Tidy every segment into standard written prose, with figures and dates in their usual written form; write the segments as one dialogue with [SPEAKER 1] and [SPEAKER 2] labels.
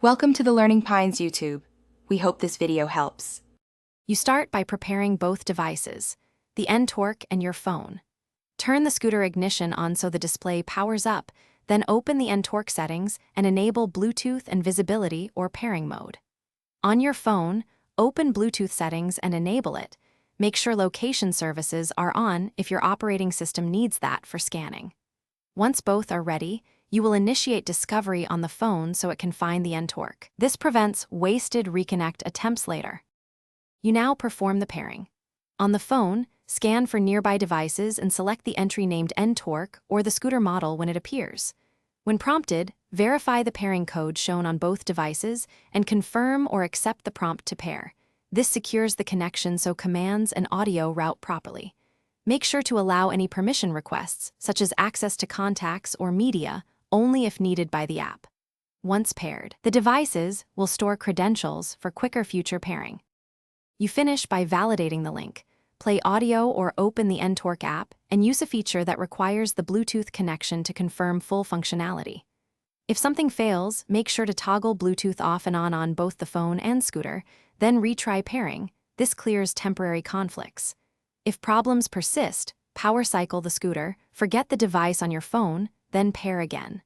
[SPEAKER 1] Welcome to the Learning Pines YouTube. We hope this video helps.
[SPEAKER 2] You start by preparing both devices, the Ntorq and your phone. Turn the scooter ignition on so the display powers up, then open the Ntorq settings and enable Bluetooth and visibility or pairing mode. On your phone, open Bluetooth settings and enable it. Make sure location services are on if your operating system needs that for scanning. Once both are ready, you will initiate discovery on the phone so it can find the Ntorq. This prevents wasted reconnect attempts later. You now perform the pairing. On the phone, scan for nearby devices and select the entry named Ntorq or the scooter model when it appears. When prompted, verify the pairing code shown on both devices and confirm or accept the prompt to pair. This secures the connection so commands and audio route properly. Make sure to allow any permission requests, such as access to contacts or media, only if needed by the app. Once paired, the devices will store credentials for quicker future pairing. You finish by validating the link, play audio or open the Ntorq app, and use a feature that requires the Bluetooth connection to confirm full functionality. If something fails, make sure to toggle Bluetooth off and on both the phone and scooter, then retry pairing. This clears temporary conflicts. If problems persist, power cycle the scooter, forget the device on your phone, then pair again.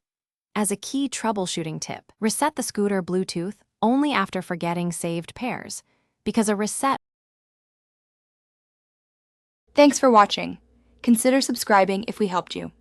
[SPEAKER 2] As a key troubleshooting tip, reset the scooter Bluetooth only after forgetting saved pairs, because a reset.
[SPEAKER 1] Thanks for watching. Consider subscribing if we helped you.